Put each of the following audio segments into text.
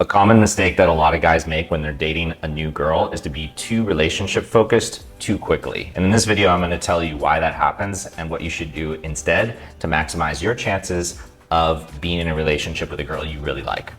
A common mistake that a lot of guys make when they're dating a new girl is to be too relationship focused too quickly. And in this video, I'm going to tell you why that happens and what you should do instead to maximize your chances of being in a relationship with a girl you really like.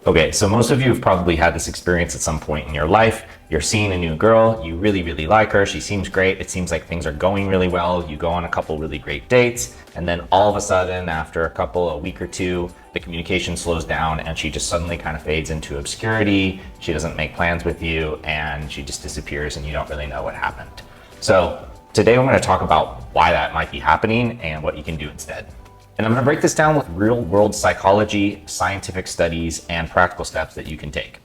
Okay, so most of you have probably had this experience at some point in your life. You're seeing a new girl, you really like her, she seems great, it seems like things are going really well, you go on a couple really great dates, and then all of a sudden, after a week or two, the communication slows down and she just suddenly kind of fades into obscurity, she doesn't make plans with you, and she just disappears and you don't really know what happened. So today I'm going to talk about why that might be happening and what you can do instead. And I'm going to break this down with real world psychology, scientific studies, and practical steps that you can take.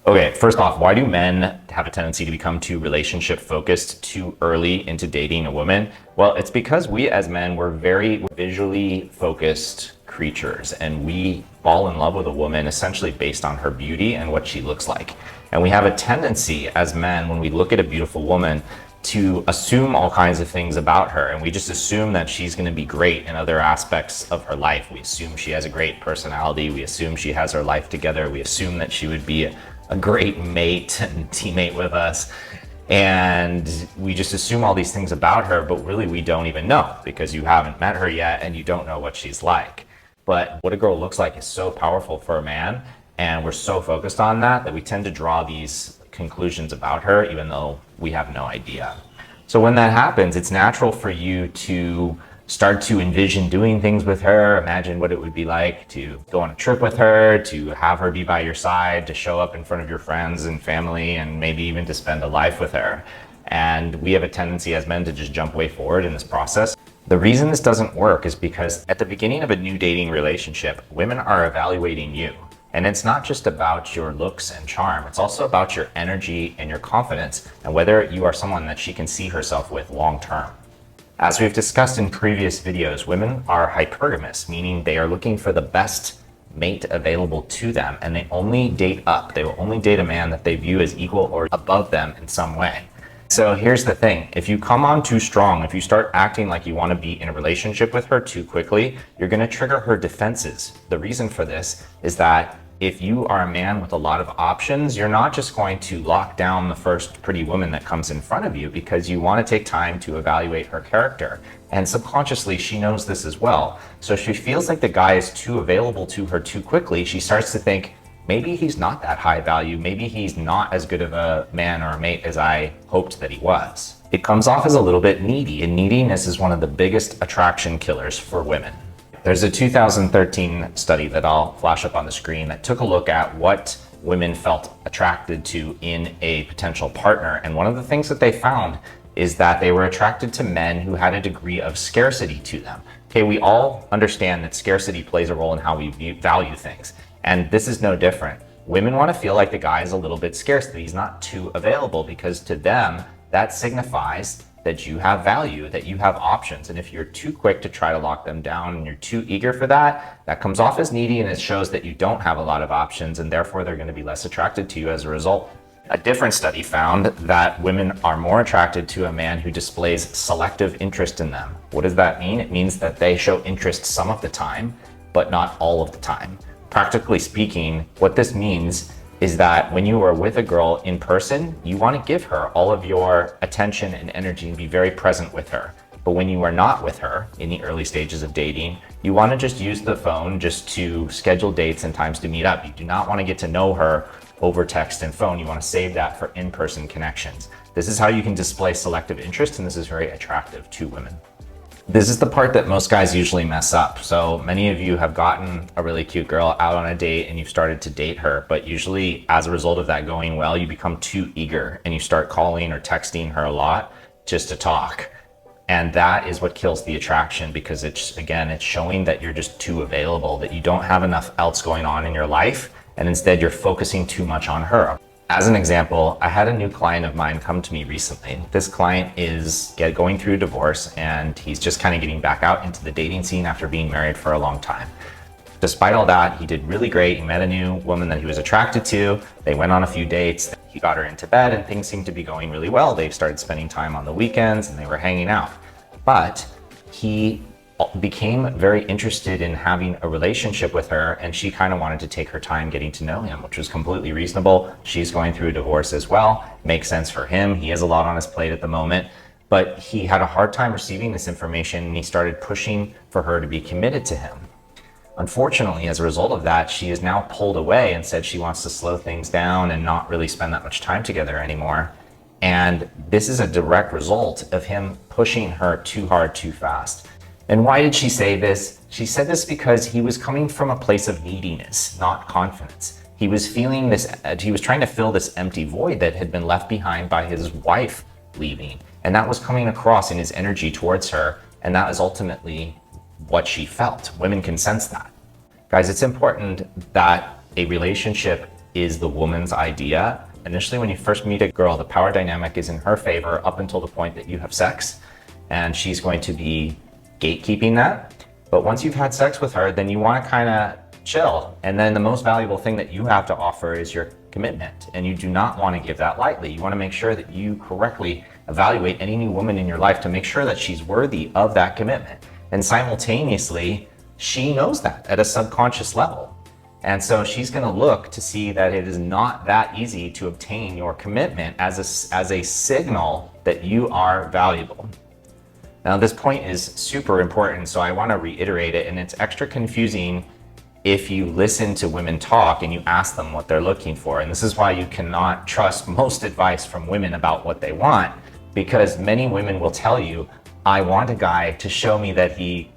Okay, first off, why do men have a tendency to become too relationship focused too early into dating a woman? Well, it's because we as men, we're very visually focused creatures, and we fall in love with a woman essentially based on her beauty and what she looks like. And we have a tendency as men, when we look at a beautiful woman, to assume all kinds of things about her, and we just assume that she's going to be great in other aspects of her life. We assume she has a great personality, we assume she has her life together, we assume that she would be a great mate and teammate with us, and we just assume all these things about her, but really we don't even know because you haven't met her yet and you don't know what she's like. But what a girl looks like is so powerful for a man, and we're so focused on that we tend to draw these conclusions about her even though we have no idea. So when that happens, it's natural for you to start to envision doing things with her, imagine what it would be like to go on a trip with her, to have her be by your side, to show up in front of your friends and family, and maybe even to spend a life with her. And we have a tendency as men to just jump way forward in this process. The reason this doesn't work is because at the beginning of a new dating relationship, women are evaluating you. And it's not just about your looks and charm, it's also about your energy and your confidence and whether you are someone that she can see herself with long term. As we've discussed in previous videos, women are hypergamous, meaning they are looking for the best mate available to them, and they only date up. They will only date a man that they view as equal or above them in some way. So here's the thing, if you come on too strong, if you start acting like you want to be in a relationship with her too quickly, you're going to trigger her defenses. The reason for this is that if you are a man with a lot of options, you're not just going to lock down the first pretty woman that comes in front of you, because you want to take time to evaluate her character. And subconsciously, she knows this as well. So if she feels like the guy is too available to her too quickly, she starts to think, maybe he's not that high value, maybe he's not as good of a man or a mate as I hoped that he was. It comes off as a little bit needy, and neediness is one of the biggest attraction killers for women. There's a 2013 study that I'll flash up on the screen that took a look at what women felt attracted to in a potential partner. And one of the things that they found is that they were attracted to men who had a degree of scarcity to them. Okay, we all understand that scarcity plays a role in how we value things. And this is no different. Women want to feel like the guy is a little bit scarce, that he's not too available, because to them, that signifies that you have value, that you have options. And if you're too quick to try to lock them down and you're too eager for that, that comes off as needy, and it shows that you don't have a lot of options, and therefore they're going to be less attracted to you as a result. A different study found that women are more attracted to a man who displays selective interest in them. What does that mean? It means that they show interest some of the time, but not all of the time. Practically speaking, what this means is that when you are with a girl in person, you want to give her all of your attention and energy and be very present with her. But when you are not with her in the early stages of dating, you want to just use the phone just to schedule dates and times to meet up. You do not want to get to know her over text and phone. You want to save that for in-person connections. This is how you can display selective interest, and this is very attractive to women. This is the part that most guys usually mess up. So many of you have gotten a really cute girl out on a date and you've started to date her, but usually as a result of that going well, you become too eager and you start calling or texting her a lot just to talk. And that is what kills the attraction, because it's showing that you're just too available, that you don't have enough else going on in your life, and instead you're focusing too much on her. As an example, I had a new client of mine come to me recently. This client is going through a divorce, and he's just kind of getting back out into the dating scene after being married for a long time. Despite all that, he did really great. He met a new woman that he was attracted to. They went on a few dates. He got her into bed, and things seemed to be going really well. They started spending time on the weekends and they were hanging out. But he became very interested in having a relationship with her, and she kind of wanted to take her time getting to know him, which was completely reasonable. She's going through a divorce as well. Makes sense for him. He has a lot on his plate at the moment, but he had a hard time receiving this information, and he started pushing for her to be committed to him. Unfortunately, as a result of that, she is now pulled away and said she wants to slow things down and not really spend that much time together anymore. And this is a direct result of him pushing her too hard, too fast. And why did she say this? She said this because he was coming from a place of neediness, not confidence. He was feeling this, he was trying to fill this empty void that had been left behind by his wife leaving. And that was coming across in his energy towards her. And that is ultimately what she felt. Women can sense that. Guys, it's important that a relationship is the woman's idea. Initially, when you first meet a girl, the power dynamic is in her favor up until the point that you have sex. And she's going to be gatekeeping that. But once you've had sex with her, then you want to kind of chill. And then the most valuable thing that you have to offer is your commitment. And you do not want to give that lightly. You want to make sure that you correctly evaluate any new woman in your life to make sure that she's worthy of that commitment. And simultaneously, she knows that at a subconscious level. And so she's going to look to see that it is not that easy to obtain your commitment as a signal that you are valuable. Now, this point is super important, so I want to reiterate it, and it's extra confusing if you listen to women talk and you ask them what they're looking for. And this is why you cannot trust most advice from women about what they want, because many women will tell you, I want a guy to show me that he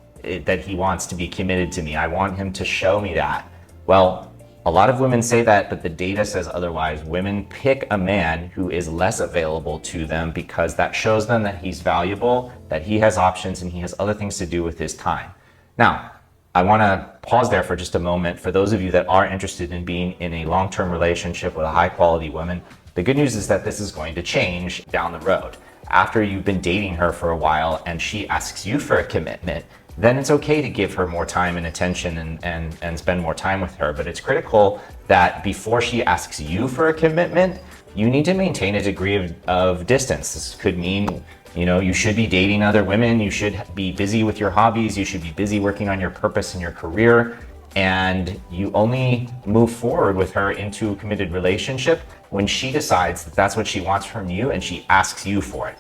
wants to be committed to me. I want him to show me that. Well, a lot of women say that, but the data says otherwise. Women pick a man who is less available to them because that shows them that he's valuable, that he has options, and he has other things to do with his time. Now, I want to pause there for just a moment. For those of you that are interested in being in a long-term relationship with a high-quality woman, the good news is that this is going to change down the road. After you've been dating her for a while and she asks you for a commitment, then it's okay to give her more time and attention and spend more time with her. But it's critical that before she asks you for a commitment, you need to maintain a degree of distance. This could mean, you should be dating other women, you should be busy with your hobbies, you should be busy working on your purpose in your career, and you only move forward with her into a committed relationship when she decides that that's what she wants from you and she asks you for it.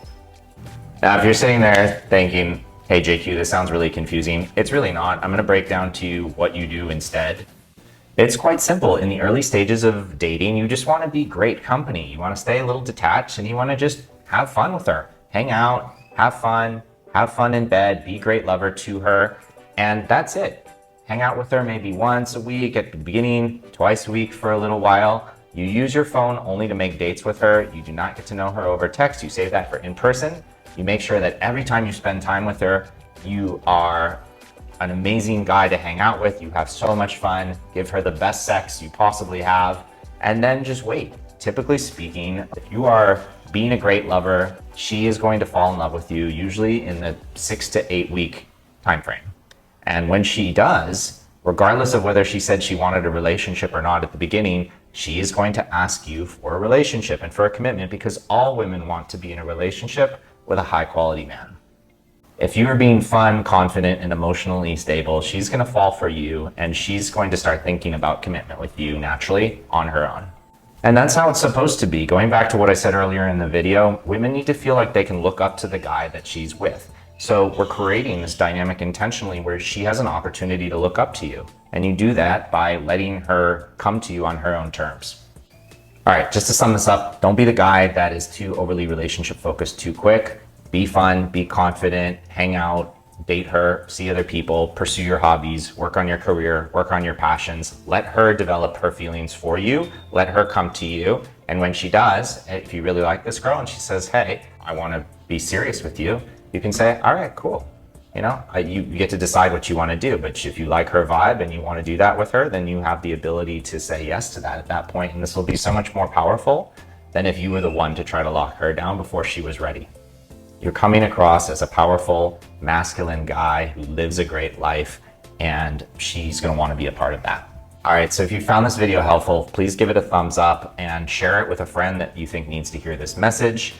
Now, if you're sitting there thinking, hey JQ, this sounds really confusing, it's really not. I'm going to break down to you what you do instead. It's quite simple. In the early stages of dating, you just want to be great company. You want to stay a little detached and you want to just have fun with her. Hang out, have fun in bed, be a great lover to her, and that's it. Hang out with her maybe once a week at the beginning, twice a week for a little while. You use your phone only to make dates with her. You do not get to know her over text. You save that for in person. You make sure that every time you spend time with her, you are an amazing guy to hang out with. You have so much fun. Give her the best sex you possibly have, and then just wait. Typically speaking, if you are being a great lover, she is going to fall in love with you, usually in the 6 to 8 week time frame. And when she does, regardless of whether she said she wanted a relationship or not at the beginning, she is going to ask you for a relationship and for a commitment, because all women want to be in a relationship with a high quality man. If you are being fun, confident, and emotionally stable, she's going to fall for you, and she's going to start thinking about commitment with you naturally on her own. And that's how it's supposed to be. Going back to what I said earlier in the video, women need to feel like they can look up to the guy that she's with. So we're creating this dynamic intentionally where she has an opportunity to look up to you. And you do that by letting her come to you on her own terms. All right, just to sum this up, don't be the guy that is too overly relationship focused too quick. Be fun, be confident, hang out, date her, see other people, pursue your hobbies, work on your career, work on your passions. Let her develop her feelings for you. Let her come to you. And when she does, if you really like this girl and she says, hey, I want to be serious with you, you can say, all right, cool. You get to decide what you want to do. But if you like her vibe and you want to do that with her, then you have the ability to say yes to that at that point. And this will be so much more powerful than if you were the one to try to lock her down before she was ready. You're coming across as a powerful, masculine guy who lives a great life, and she's going to want to be a part of that. All right, so if you found this video helpful, please give it a thumbs up and share it with a friend that you think needs to hear this message.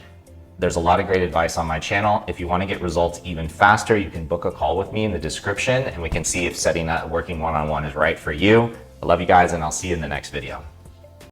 There's a lot of great advice on my channel. If you want to get results even faster, you can book a call with me in the description and we can see if working one-on-one is right for you. I love you guys and I'll see you in the next video.